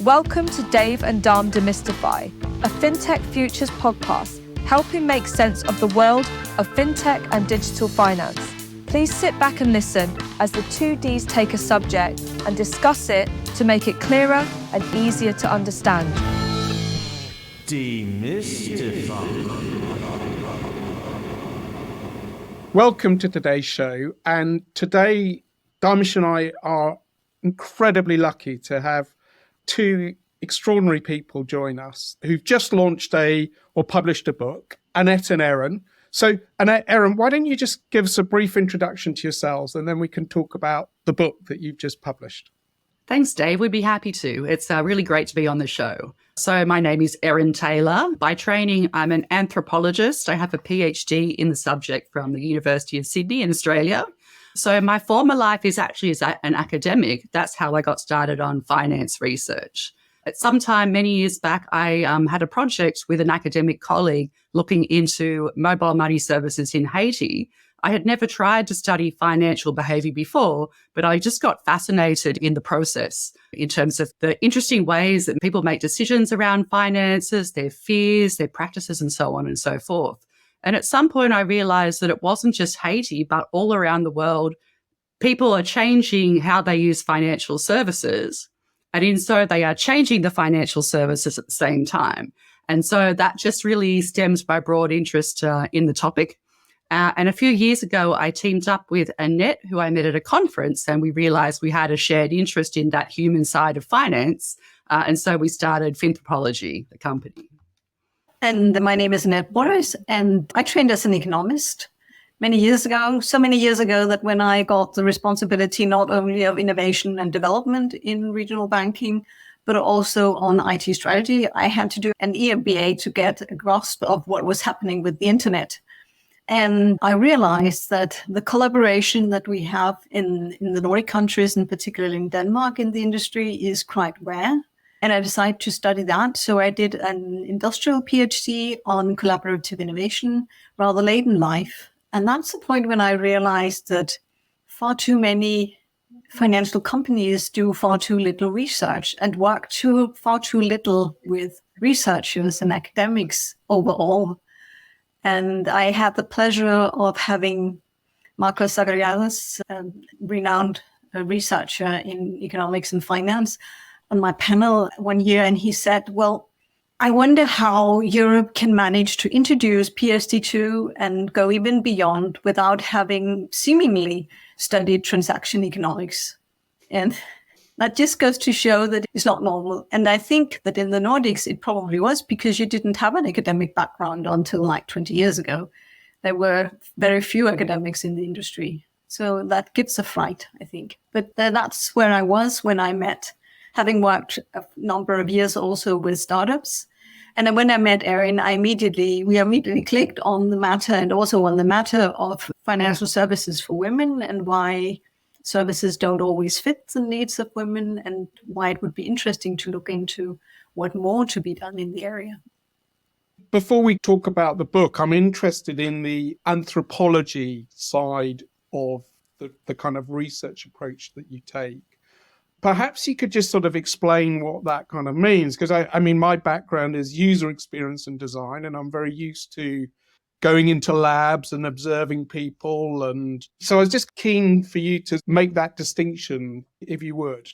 Welcome to Dave and Dharm Demystify, a FinTech Futures podcast, helping make sense of the world of FinTech and digital finance. Please sit back and listen as the two Ds take a subject and discuss it to make it clearer and easier to understand. Demystify. Welcome to today's show. And today, Dharmesh and I are incredibly lucky to have two extraordinary people join us who've just launched or published a book, Annette and Erin. So, Annette, Erin, why don't you just give us a brief introduction to yourselves and then we can talk about the book that you've just published. Thanks, Dave. We'd be happy to. It's really great to be on the show. So my name is Erin Taylor. By training, I'm an anthropologist. I have a PhD in the subject from the University of Sydney in Australia. So my former life is actually as an academic. That's how I got started on finance research. At some time, many years back, I had a project with an academic colleague looking into mobile money services in Haiti. I had never tried to study financial behaviour before, but I just got fascinated in the process in terms of the interesting ways that people make decisions around finances, their fears, their practices, and so on and so forth. And at some point, I realised that it wasn't just Haiti, but all around the world, people are changing how they use financial services. And in so they are changing the financial services at the same time. And so that just really stems my broad interest in the topic. And a few years ago, I teamed up with Anette, who I met at a conference, and we realized we had a shared interest in that human side of finance. And so we started Finthropology, the company. And my name is Annette Broløs, and I trained as an economist many years ago, so many years ago that when I got the responsibility not only of innovation and development in regional banking, but also on IT strategy, I had to do an EMBA to get a grasp of what was happening with the internet. And I realized that the collaboration that we have in the Nordic countries, and particularly in Denmark in the industry, is quite rare. And I decided to study that. So I did an industrial PhD on collaborative innovation rather late in life. And that's the point when I realized that far too many financial companies do far too little research and work far too little with researchers and academics overall. And I had the pleasure of having Marcos Zagariadas, a renowned researcher in economics and finance, on my panel one year. And he said, well, I wonder how Europe can manage to introduce PSD2 and go even beyond without having seemingly studied transaction economics. And that just goes to show that it's not normal. And I think that in the Nordics, it probably was because you didn't have an academic background until like 20 years ago. There were very few academics in the industry. So that gives a fright, I think. But that's where I was when I met, having worked a number of years also with startups. And then when I met Erin, we immediately clicked on the matter, and also on the matter of financial services for women and why services don't always fit the needs of women, and why it would be interesting to look into what more to be done in the area. Before we talk about the book, I'm interested in the anthropology side of the kind of research approach that you take. Perhaps you could just sort of explain what that kind of means, because I mean, my background is user experience and design, and I'm very used to going into labs and observing people. And so I was just keen for you to make that distinction, if you would.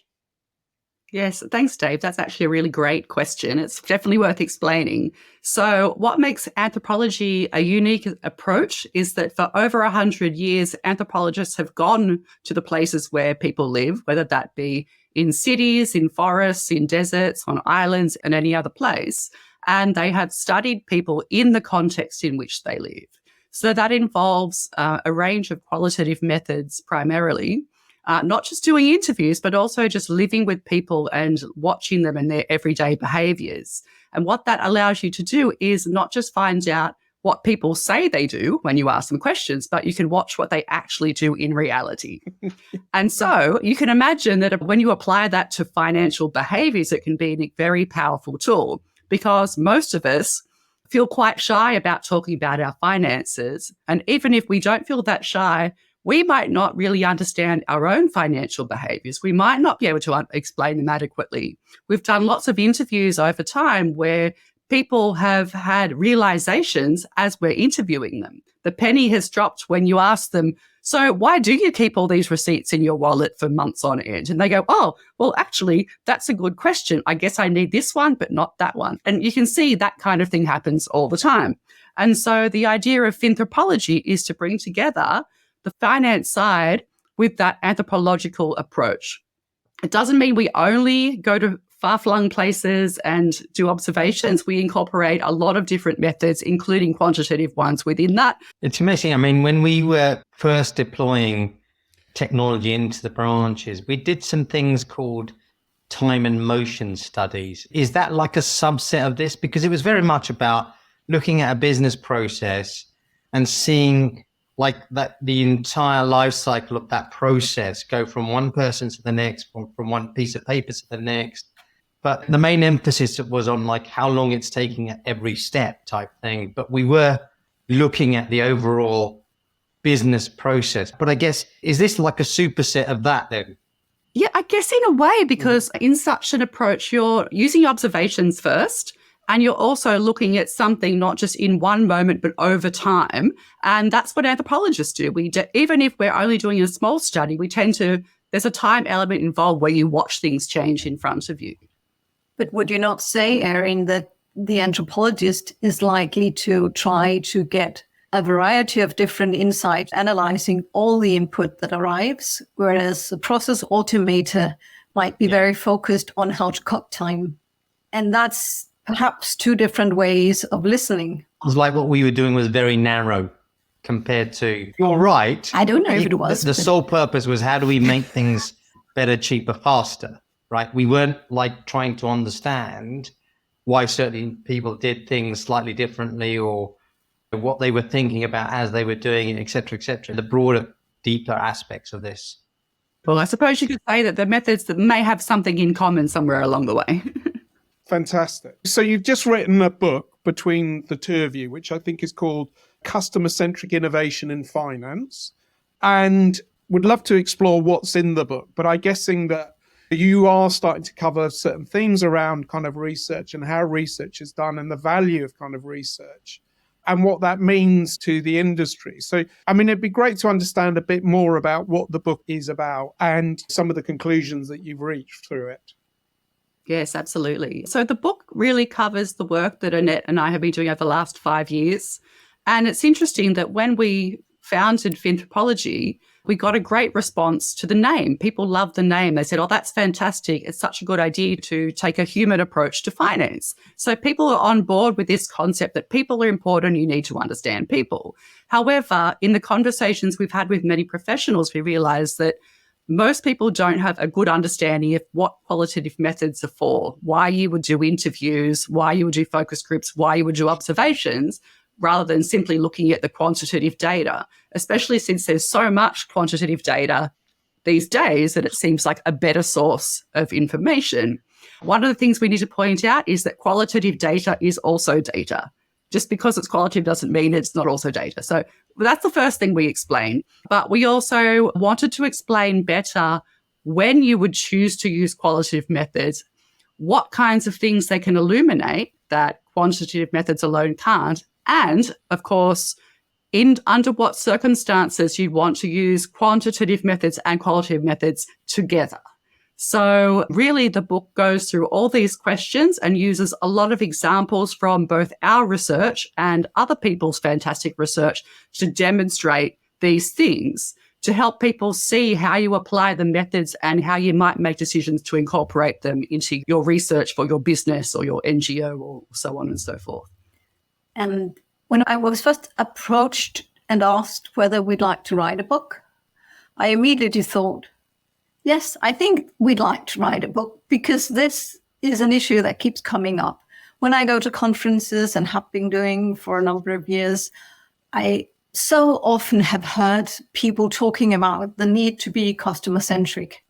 Yes, thanks, Dave. That's actually a really great question. It's definitely worth explaining. So what makes anthropology a unique approach is that for over 100 years, anthropologists have gone to the places where people live, whether that be in cities, in forests, in deserts, on islands, and any other place. And they have studied people in the context in which they live. So that involves a range of qualitative methods primarily, not just doing interviews, but also just living with people and watching them and their everyday behaviours. And what that allows you to do is not just find out what people say they do when you ask them questions, but you can watch what they actually do in reality. And so you can imagine that when you apply that to financial behaviours, it can be a very powerful tool, because most of us feel quite shy about talking about our finances. And even if we don't feel that shy, we might not really understand our own financial behaviors. We might not be able to explain them adequately. We've done lots of interviews over time where people have had realizations as we're interviewing them. The penny has dropped when you ask them, so why do you keep all these receipts in your wallet for months on end? And they go, oh, well, actually, that's a good question. I guess I need this one, but not that one. And you can see that kind of thing happens all the time. And so the idea of Finthropology is to bring together the finance side with that anthropological approach. It doesn't mean we only go to far-flung places and do observations. We incorporate a lot of different methods, including quantitative ones within that. It's amazing. I mean, when we were first deploying technology into the branches, we did some things called time and motion studies. Is that like a subset of this? Because it was very much about looking at a business process and seeing like that the entire life cycle of that process go from one person to the next, from one piece of paper to the next. But the main emphasis was on like how long it's taking at every step type thing. But we were looking at the overall business process. But I guess, is this like a superset of that then? Yeah, I guess in a way, because in such an approach, you're using observations first, and you're also looking at something not just in one moment, but over time. And that's what anthropologists do. Even if we're only doing a small study, there's a time element involved where you watch things change in front of you. But would you not say, Erin, that the anthropologist is likely to try to get a variety of different insights, analyzing all the input that arrives, whereas the process automator might be very focused on how to cut time? And that's perhaps two different ways of listening. It was like what we were doing was very narrow compared to, you're right. I don't know if it was. The sole purpose was how do we make things better, cheaper, faster? Right? We weren't like trying to understand why certain people did things slightly differently or what they were thinking about as they were doing it, et cetera, the broader, deeper aspects of this. Well, I suppose you could say that the methods that may have something in common somewhere along the way. Fantastic. So you've just written a book between the two of you, which I think is called Customer-centric Innovation in Finance. And would love to explore what's in the book, but I'm guessing that you are starting to cover certain themes around kind of research and how research is done and the value of kind of research and what that means to the industry. So, I mean, it'd be great to understand a bit more about what the book is about and some of the conclusions that you've reached through it. Yes, absolutely. So the book really covers the work that Annette and I have been doing over the last 5 years. And it's interesting that when we founded Finthropology, we got a great response to the name. People loved the name. They said, oh, that's fantastic. It's such a good idea to take a human approach to finance. So people are on board with this concept that people are important. You need to understand people. However, in the conversations we've had with many professionals, we realized that most people don't have a good understanding of what qualitative methods are for, why you would do interviews, why you would do focus groups, why you would do observations, rather than simply looking at the quantitative data, especially since there's so much quantitative data these days that it seems like a better source of information. One of the things we need to point out is that qualitative data is also data. Just because it's qualitative doesn't mean it's not also data. So that's the first thing we explain. But we also wanted to explain better when you would choose to use qualitative methods, what kinds of things they can illuminate that quantitative methods alone can't, and, of course, under what circumstances you'd want to use quantitative methods and qualitative methods together. So really, the book goes through all these questions and uses a lot of examples from both our research and other people's fantastic research to demonstrate these things, to help people see how you apply the methods and how you might make decisions to incorporate them into your research for your business or your NGO or so on and so forth. And when I was first approached and asked whether we'd like to write a book, I immediately thought, yes, I think we'd like to write a book because this is an issue that keeps coming up. When I go to conferences and have been doing for a number of years, I so often have heard people talking about the need to be customer-centric.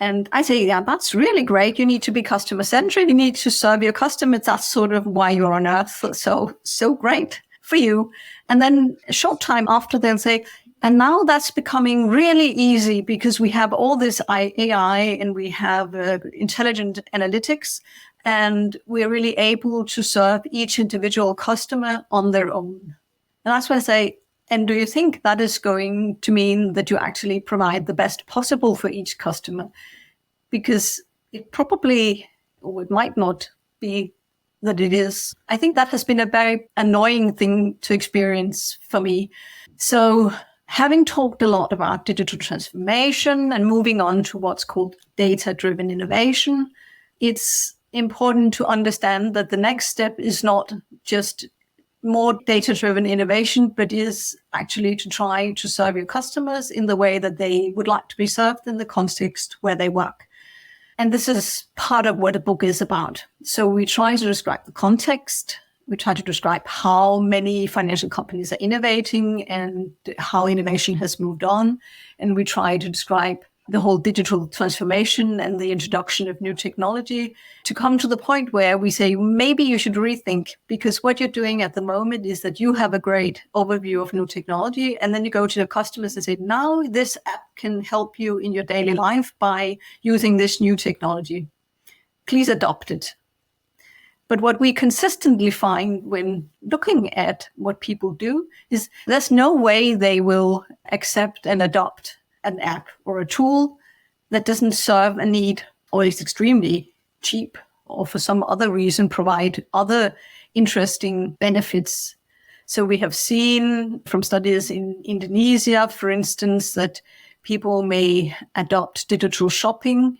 And I say, yeah, that's really great. You need to be customer-centric. You need to serve your customers. That's sort of why you're on earth. So great for you. And then a short time after, they'll say, And now that's becoming really easy because we have all this AI and we have intelligent analytics, and we're really able to serve each individual customer on their own. And that's why I say, and do you think that is going to mean that you actually provide the best possible for each customer? Because it probably, or it might not be that it is. I think that has been a very annoying thing to experience for me. So having talked a lot about digital transformation and moving on to what's called data-driven innovation, it's important to understand that the next step is not just more data-driven innovation, but is actually to try to serve your customers in the way that they would like to be served in the context where they work. And this is part of what the book is about. So we try to describe the context. We try to describe how many financial companies are innovating and how innovation has moved on. And we try to describe the whole digital transformation and the introduction of new technology to come to the point where we say, maybe you should rethink, because what you're doing at the moment is that you have a great overview of new technology. And then you go to the customers and say, now this app can help you in your daily life by using this new technology. Please adopt it. But what we consistently find when looking at what people do is there's no way they will accept and adopt an app or a tool that doesn't serve a need or is extremely cheap or for some other reason provide other interesting benefits. So we have seen from studies in Indonesia, for instance, that people may adopt digital shopping,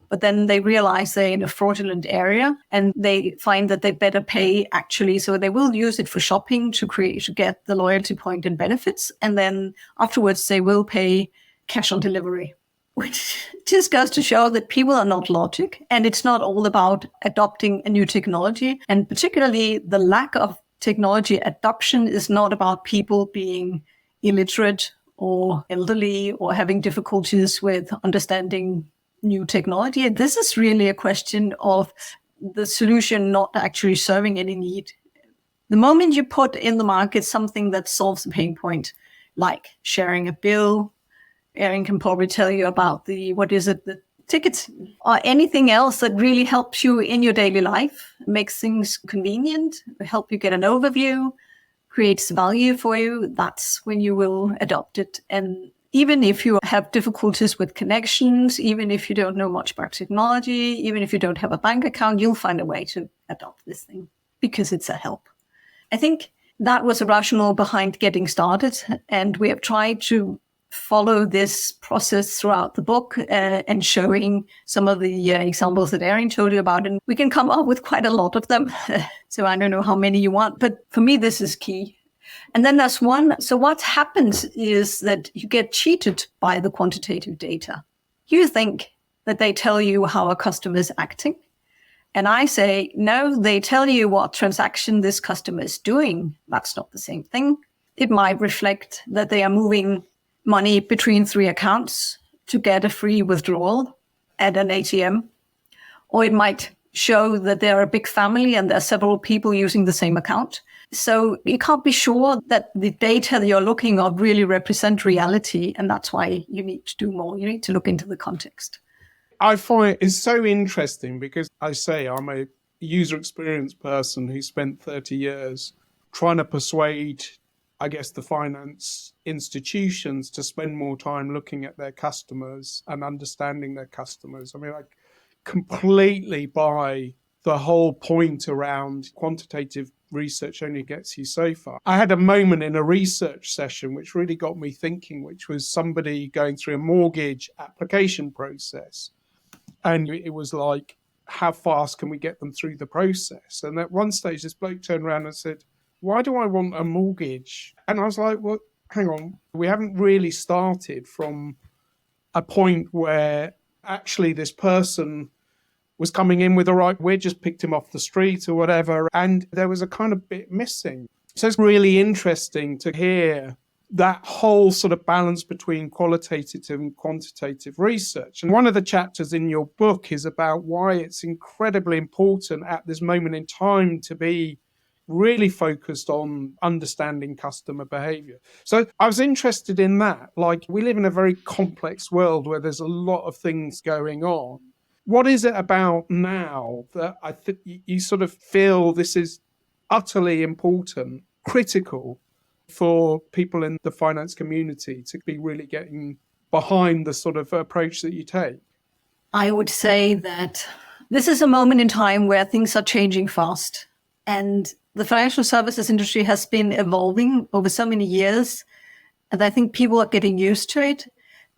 but then they realize they're in a fraudulent area and they find that they better pay actually. So they will use it for shopping to get the loyalty point and benefits. And then afterwards they will pay cash on delivery, which just goes to show that people are not logic, and it's not all about adopting a new technology. And particularly the lack of technology adoption is not about people being illiterate or elderly or having difficulties with understanding new technology. This is really a question of the solution not actually serving any need. The moment you put in the market something that solves a pain point, like sharing a bill, Erin can probably tell you about the tickets, or anything else that really helps you in your daily life, makes things convenient, help you get an overview, creates value for you, that's when you will adopt it. And even if you have difficulties with connections, even if you don't know much about technology, even if you don't have a bank account, you'll find a way to adopt this thing because it's a help. I think that was a rationale behind getting started. And we have tried to follow this process throughout the book and showing some of the examples that Erin told you about. And we can come up with quite a lot of them. So I don't know how many you want, but for me, this is key. And then there's one. So what happens is that you get cheated by the quantitative data. You think that they tell you how a customer is acting. And I say, no, they tell you what transaction this customer is doing. That's not the same thing. It might reflect that they are moving money between 3 accounts to get a free withdrawal at an ATM. Or it might show that they're a big family and there are several people using the same account. So you can't be sure that the data that you're looking at really represent reality. And that's why you need to do more. You need to look into the context. I find it's so interesting because I say I'm a user experience person who spent 30 years trying to persuade, I guess, the finance institutions to spend more time looking at their customers and understanding their customers. I mean, I completely buy the whole point around quantitative research only gets you so far. I had a moment in a research session which really got me thinking, which was somebody going through a mortgage application process. And it was like, how fast can we get them through the process? And at one stage, this bloke turned around and said, why do I want a mortgage? And I was like, well, hang on. We haven't really started from a point where actually this person was coming in with, all right, we just picked him off the street or whatever. And there was a kind of bit missing. So it's really interesting to hear that whole sort of balance between qualitative and quantitative research. And one of the chapters in your book is about why it's incredibly important at this moment in time to be really focused on understanding customer behavior. So I was interested in that. Like, we live in a very complex world where there's a lot of things going on. What is it about now that I think you sort of feel this is utterly important, critical for people in the finance community to be really getting behind the sort of approach that you take? I would say that this is a moment in time where things are changing fast. And the financial services industry has been evolving over so many years. And I think people are getting used to it.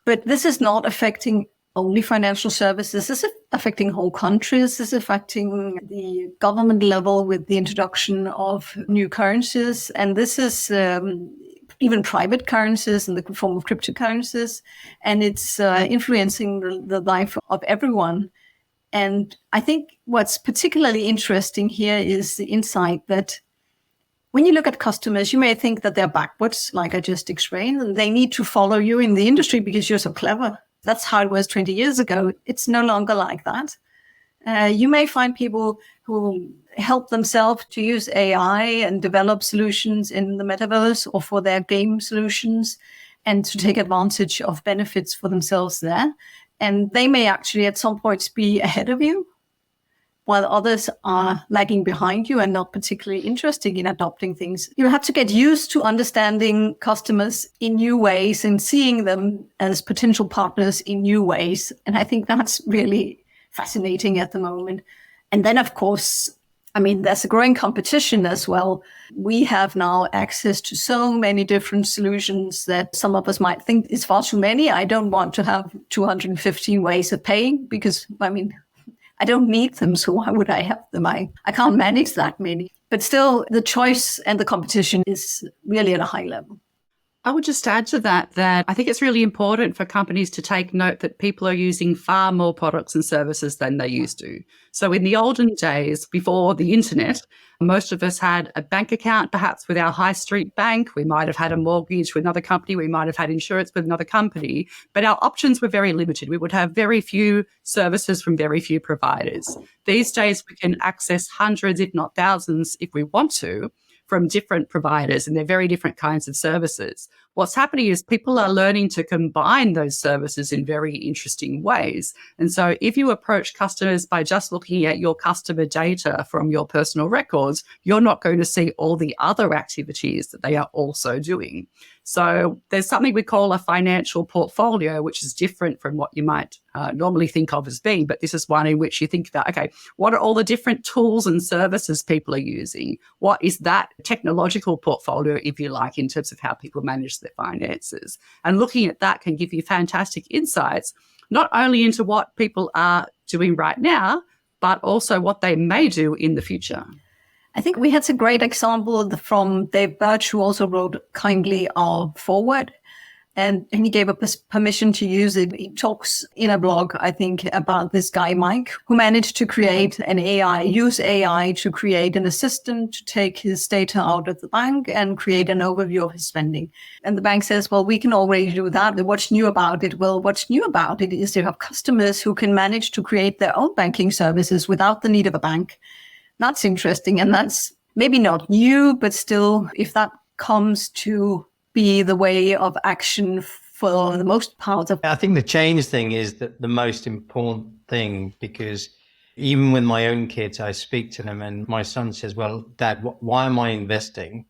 But this is not affecting only financial services. This is affecting whole countries. This is affecting the government level with the introduction of new currencies. And this is even private currencies in the form of cryptocurrencies. And it's influencing the life of everyone. And I think what's particularly interesting here is the insight that when you look at customers, you may think that they're backwards, like I just explained, and they need to follow you in the industry because you're so clever. That's how it was 20 years ago. It's no longer like that. You may find people who help themselves to use AI and develop solutions in the metaverse or for their game solutions and to take advantage of benefits for themselves there. And they may actually at some points be ahead of you, while others are lagging behind you and not particularly interested in adopting things. You have to get used to understanding customers in new ways and seeing them as potential partners in new ways. And I think that's really fascinating at the moment. And then, of course, I mean, there's a growing competition as well. We have now access to so many different solutions that some of us might think is far too many. I don't want to have 215 ways of paying because, I mean, I don't need them, so why would I have them? I can't manage that many. But still, the choice and the competition is really at a high level. I would just add to that I think it's really important for companies to take note that people are using far more products and services than they used to. So in the olden days, before the internet, most of us had a bank account, perhaps with our high street bank. We might have had a mortgage with another company. We might have had insurance with another company. But our options were very limited. We would have very few services from very few providers. These days, we can access hundreds, if not thousands, if we want to, from different providers, and they're very different kinds of services. What's happening is people are learning to combine those services in very interesting ways. And so if you approach customers by just looking at your customer data from your personal records, you're not going to see all the other activities that they are also doing. So there's something we call a financial portfolio, which is different from what you might normally think of as being. But this is one in which you think about, okay, what are all the different tools and services people are using? What is that technological portfolio, if you like, in terms of how people manage their finances? And looking at that can give you fantastic insights, not only into what people are doing right now, but also what they may do in the future. I think we had a great example from Dave Birch, who also wrote kindly our foreword, and he gave us permission to use it. He talks in a blog, I think, about this guy, Mike, who managed to create use AI to create an assistant to take his data out of the bank and create an overview of his spending. And the bank says, well, we can already do that. What's new about it? Well, what's new about it is you have customers who can manage to create their own banking services without the need of a bank. That's interesting. And that's maybe not new, but still, if that comes to be the way of action for the most part of... I think the change thing is the most important thing, because even with my own kids, I speak to them and my son says, well, Dad, why am I investing?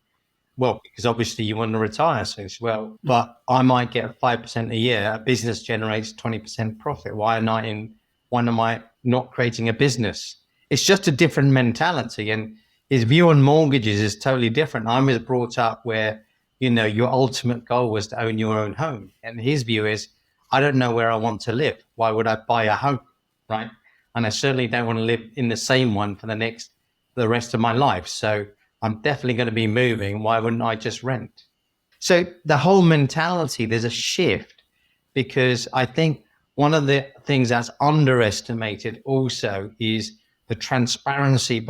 Well, because obviously you want to retire. So it's, well, but I might get 5% a year. A business generates 20% profit. Why am I not creating a business? It's just a different mentality, and his view on mortgages is totally different. I was brought up where, your ultimate goal was to own your own home. And his view is, I don't know where I want to live. Why would I buy a home, right? And I certainly don't want to live in the same one for the rest of my life. So I'm definitely going to be moving. Why wouldn't I just rent? So the whole mentality, there's a shift, because I think one of the things that's underestimated also is the transparency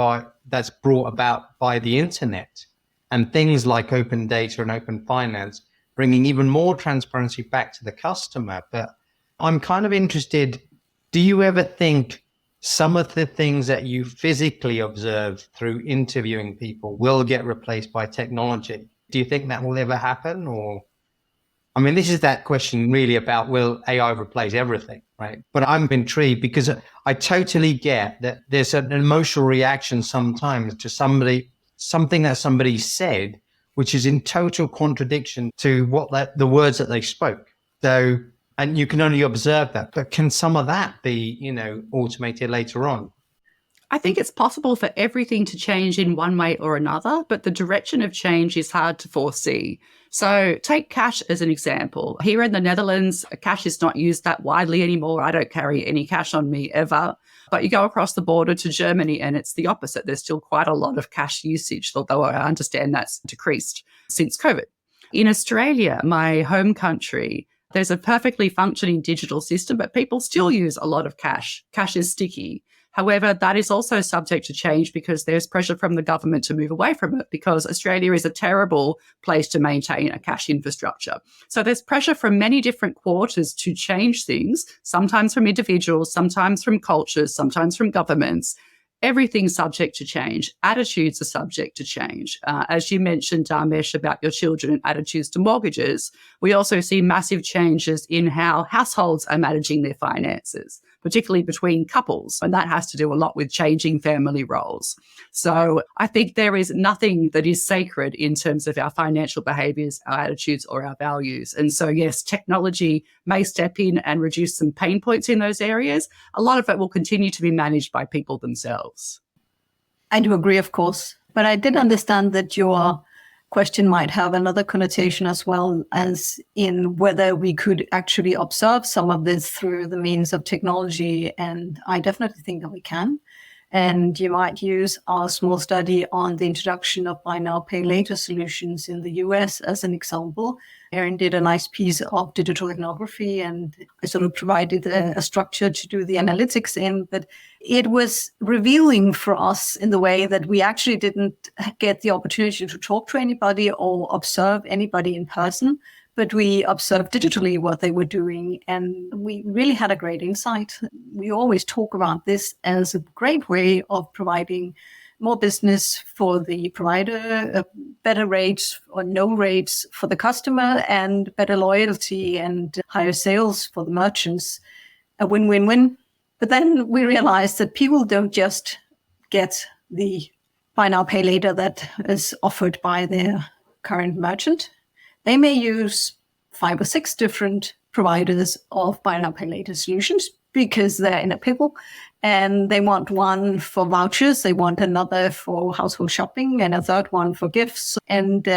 that's brought about by the internet, and things like open data and open finance, bringing even more transparency back to the customer. But I'm kind of interested, do you ever think some of the things that you physically observe through interviewing people will get replaced by technology. Do you think that will ever happen? Or, I mean, this is that question really about, will AI replace everything, right? But I'm intrigued because I totally get that there's an emotional reaction sometimes to something that somebody said, which is in total contradiction to the words that they spoke. So, and you can only observe that, but can some of that be, automated later on? I think it's possible for everything to change in one way or another, but the direction of change is hard to foresee. So take cash as an example. Here in the Netherlands, cash is not used that widely anymore. I don't carry any cash on me ever. But you go across the border to Germany and it's the opposite. There's still quite a lot of cash usage, although I understand that's decreased since COVID. In Australia, my home country, there's a perfectly functioning digital system, but people still use a lot of cash. Cash is sticky. However, that is also subject to change because there's pressure from the government to move away from it, because Australia is a terrible place to maintain a cash infrastructure. So there's pressure from many different quarters to change things, sometimes from individuals, sometimes from cultures, sometimes from governments. Everything's subject to change. Attitudes are subject to change. As you mentioned, Dharmesh, about your children and attitudes to mortgages, we also see massive changes in how households are managing their finances, particularly between couples. And that has to do a lot with changing family roles. So I think there is nothing that is sacred in terms of our financial behaviours, our attitudes or our values. And so, yes, technology may step in and reduce some pain points in those areas. A lot of it will continue to be managed by people themselves. I do agree, of course. But I did understand that your question might have another connotation as well, as in whether we could actually observe some of this through the means of technology. And I definitely think that we can. And you might use our small study on the introduction of buy now, pay later solutions in the US as an example. Erin did a nice piece of digital ethnography, and I sort of provided a structure to do the analytics in. But it was revealing for us in the way that we actually didn't get the opportunity to talk to anybody or observe anybody in person, but we observed digitally what they were doing, and we really had a great insight. We always talk about this as a great way of providing more business for the provider, better rates or no rates for the customer, and better loyalty and higher sales for the merchants. A win-win-win. But then we realized that people don't just get the buy now, pay later that is offered by their current merchant. They may use 5 or 6 different providers of buy now, pay later solutions because they're in a pickle, and they want one for vouchers, they want another for household shopping, and a third one for gifts, and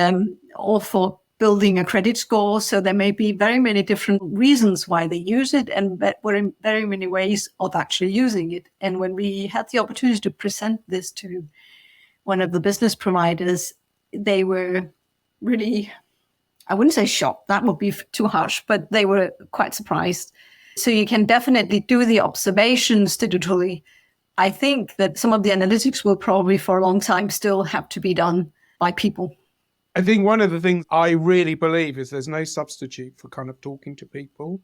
all for building a credit score. So there may be very many different reasons why they use it, and very many ways of actually using it. And when we had the opportunity to present this to one of the business providers, they were really, I wouldn't say shocked, that would be too harsh, but they were quite surprised. So you can definitely do the observations digitally. I think that some of the analytics will probably for a long time still have to be done by people. I think one of the things I really believe is there's no substitute for kind of talking to people,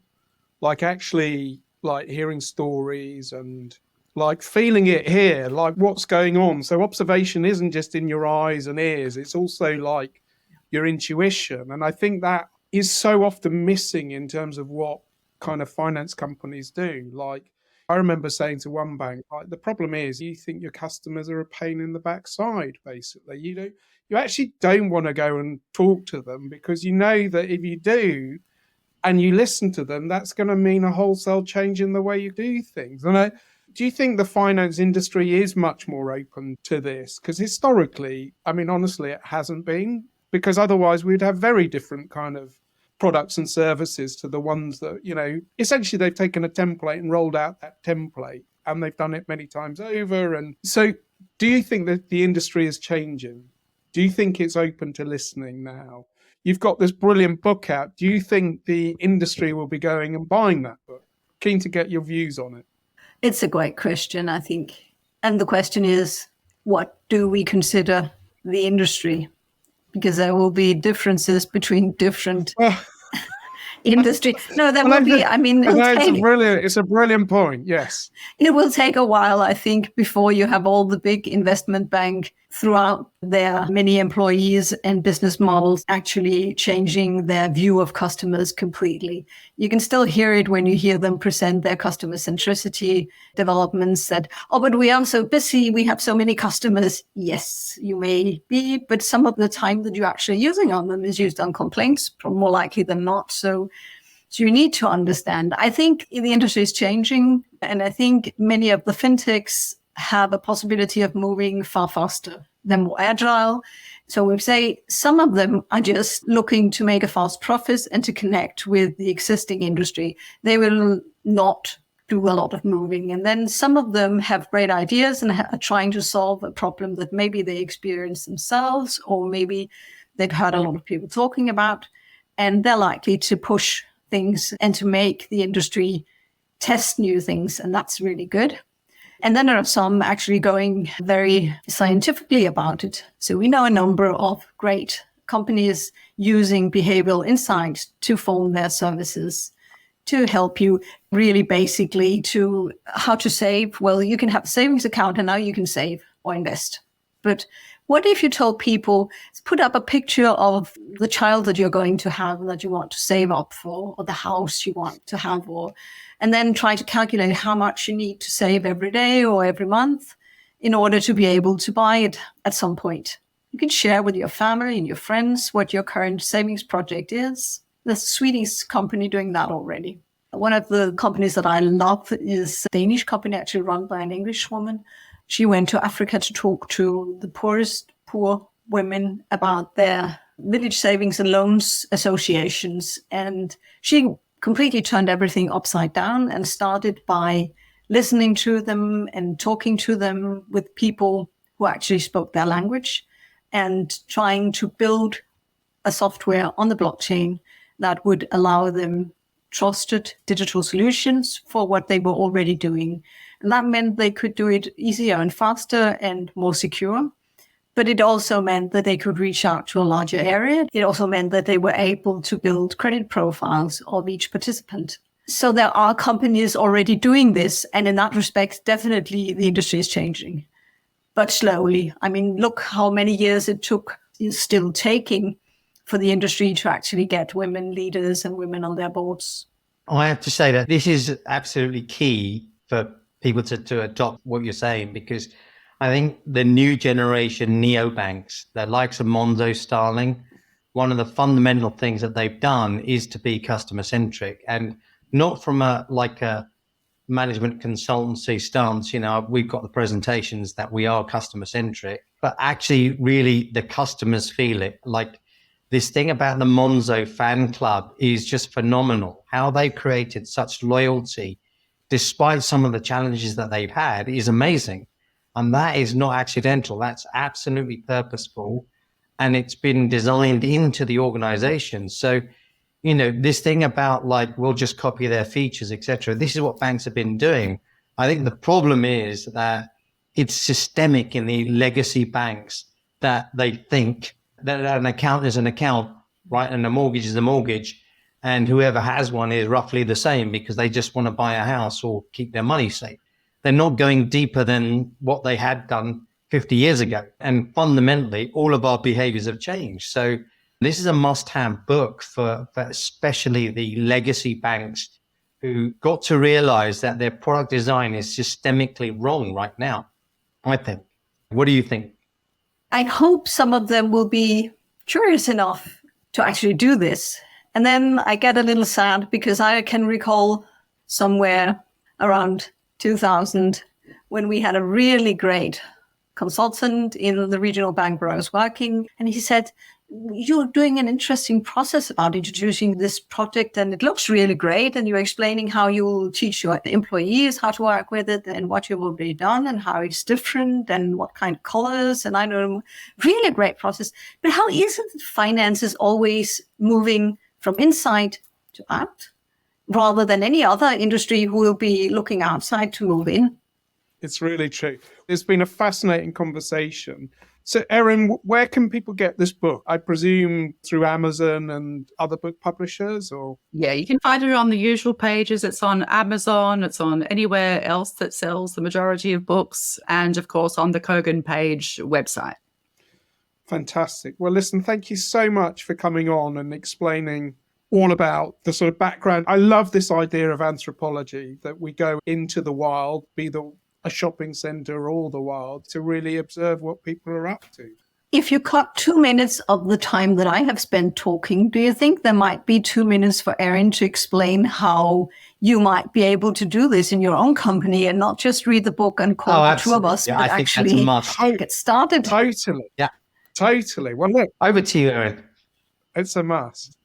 like actually like hearing stories and like feeling it here, like what's going on. So observation isn't just in your eyes and ears, it's also like your intuition. And I think that is so often missing in terms of what kind of finance companies do. Like I remember saying to one bank, like, the problem is you think your customers are a pain in the backside, basically. You actually don't want to go and talk to them, because you know that if you do and you listen to them, that's going to mean a wholesale change in the way you do things. And do you think the finance industry is much more open to this? Because historically, I mean, honestly, it hasn't been, because otherwise we'd have very different kind of products and services to the ones that, essentially they've taken a template and rolled out that template, and they've done it many times over. And so do you think that the industry is changing? Do you think it's open to listening now? You've got this brilliant book out. Do you think the industry will be going and buying that book? Keen to get your views on it. It's a great question, I think. And the question is, what do we consider the industry? Because there will be differences between different industry. No, that would be, it's a brilliant point. Yes. It will take a while, I think, before you have all the big investment bank throughout their many employees and business models actually changing their view of customers completely. You can still hear it when you hear them present their customer centricity developments that, oh, but we are so busy, we have so many customers. Yes, you may be, but some of the time that you're actually using on them is used on complaints, more likely than not. So you need to understand. I think the industry is changing, and I think many of the fintechs have a possibility of moving far faster. They're more agile. So we say some of them are just looking to make a fast profit and to connect with the existing industry. They will not do a lot of moving. And then some of them have great ideas and are trying to solve a problem that maybe they experience themselves, or maybe they've heard a lot of people talking about, and they're likely to push things and to make the industry test new things. And that's really good. And then there are some actually going very scientifically about it. So we know a number of great companies using behavioral insights to form their services to help you really basically to how to save. Well, you can have a savings account and now you can save or invest. But what if you told people, put up a picture of the child that you're going to have that you want to save up for, or the house you want to have, and then try to calculate how much you need to save every day or every month in order to be able to buy it at some point. You can share with your family and your friends what your current savings project is. There's a Swedish company doing that already. One of the companies that I love is a Danish company actually run by an English woman. She went to Africa to talk to the poor women about their village savings and loans associations. And she completely turned everything upside down and started by listening to them and talking to them with people who actually spoke their language and trying to build a software on the blockchain that would allow them trusted digital solutions for what they were already doing. And that meant they could do it easier and faster and more secure. But it also meant that they could reach out to a larger area. It also meant that they were able to build credit profiles of each participant. So there are companies already doing this. And in that respect, definitely the industry is changing, but slowly. I mean, look how many years it took, is still taking for the industry to actually get women leaders and women on their boards. I have to say that this is absolutely key for people to adopt what you're saying, because I think the new generation neobanks, the likes of Monzo, Starling, one of the fundamental things that they've done is to be customer centric, and not from a management consultancy stance. You know, we've got the presentations that we are customer centric, but actually really the customers feel it. Like this thing about the Monzo fan club is just phenomenal. How they've created such loyalty despite some of the challenges that they've had is amazing. And that is not accidental. That's absolutely purposeful. And it's been designed into the organization. So, you know, this thing about like, we'll just copy their features, etc. This is what banks have been doing. I think the problem is that it's systemic in the legacy banks, that they think that an account is an account, right? And a mortgage is a mortgage. And whoever has one is roughly the same because they just want to buy a house or keep their money safe. They're not going deeper than what they had done 50 years ago. And fundamentally, all of our behaviors have changed. So this is a must-have book for especially the legacy banks who got to realize that their product design is systemically wrong right now, I think. What do you think? I hope some of them will be curious enough to actually do this. And then I get a little sad because I can recall somewhere around 2000 when we had a really great consultant in the regional bank where I was working. And he said, you're doing an interesting process about introducing this project and it looks really great. And you're explaining how you'll teach your employees how to work with it and what you've already done and how it's different and what kind of colors. And I know, really great process. But how is it that finance is always moving from inside to out rather than any other industry who will be looking outside to move in? It's really true. It's been a fascinating conversation. So, Erin, where can people get this book? I presume through Amazon and other book publishers, or? Yeah, you can find it on the usual pages. It's on Amazon. It's on anywhere else that sells the majority of books. And, of course, on the Kogan page website. Fantastic. Well, listen, thank you so much for coming on and explaining all about the sort of background. I love this idea of anthropology, that we go into the wild, be a shopping centre or the wild, to really observe what people are up to. If you cut 2 minutes of the time that I have spent talking, do you think there might be 2 minutes for Erin to explain how you might be able to do this in your own company and not just read the book and call the two of us, but actually get started? Totally. Yeah. Totally. Well, look. Over to you, Erin. It's a must.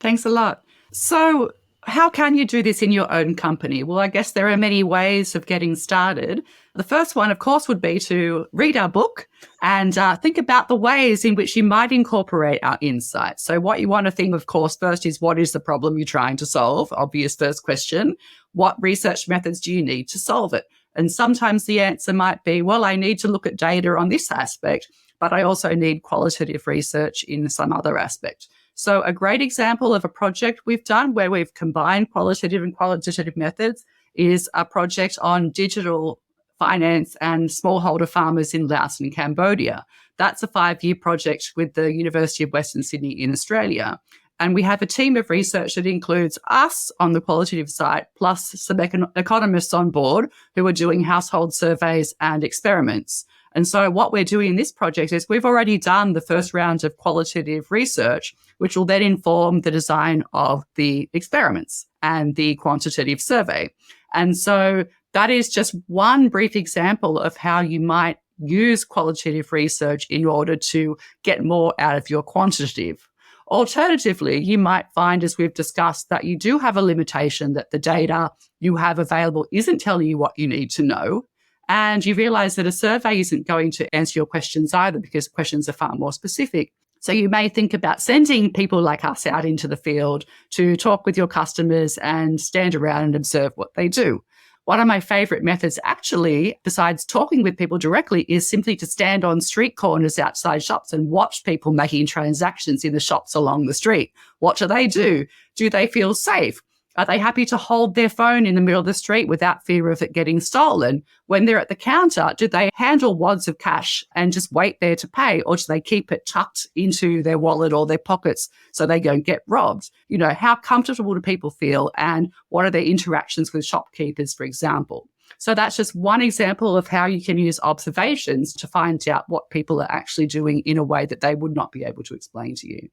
Thanks a lot. So how can you do this in your own company? Well, I guess there are many ways of getting started. The first one, of course, would be to read our book and think about the ways in which you might incorporate our insights. So what you want to think, of course, first is, what is the problem you're trying to solve? Obvious first question. What research methods do you need to solve it? And sometimes the answer might be, well, I need to look at data on this aspect, but I also need qualitative research in some other aspect. So a great example of a project we've done where we've combined qualitative and quantitative methods is a project on digital finance and smallholder farmers in Laos and Cambodia. That's a 5-year project with the University of Western Sydney in Australia. And we have a team of research that includes us on the qualitative side, plus some economists on board who are doing household surveys and experiments. And so what we're doing in this project is we've already done the first round of qualitative research, which will then inform the design of the experiments and the quantitative survey. And so that is just one brief example of how you might use qualitative research in order to get more out of your quantitative. Alternatively, you might find, as we've discussed, that you do have a limitation, that the data you have available isn't telling you what you need to know. And you realize that a survey isn't going to answer your questions either, because questions are far more specific. So you may think about sending people like us out into the field to talk with your customers and stand around and observe what they do. One of my favorite methods, actually, besides talking with people directly, is simply to stand on street corners outside shops and watch people making transactions in the shops along the street. What do? Do they feel safe? Are they happy to hold their phone in the middle of the street without fear of it getting stolen? When they're at the counter, do they handle wads of cash and just wait there to pay? Or do they keep it tucked into their wallet or their pockets so they don't get robbed? You know, how comfortable do people feel? And what are their interactions with shopkeepers, for example? So that's just one example of how you can use observations to find out what people are actually doing in a way that they would not be able to explain to you.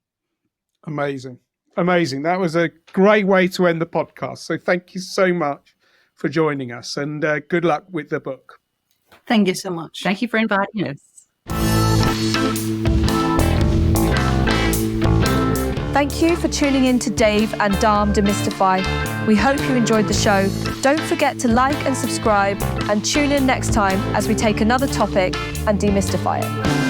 Amazing. Amazing. That was a great way to end the podcast. So thank you so much for joining us, and good luck with the book. Thank you so much. Thank you for inviting us. Thank you for tuning in to Dave and Dharm Demystify. We hope you enjoyed the show. Don't forget to like and subscribe, and tune in next time as we take another topic and demystify it.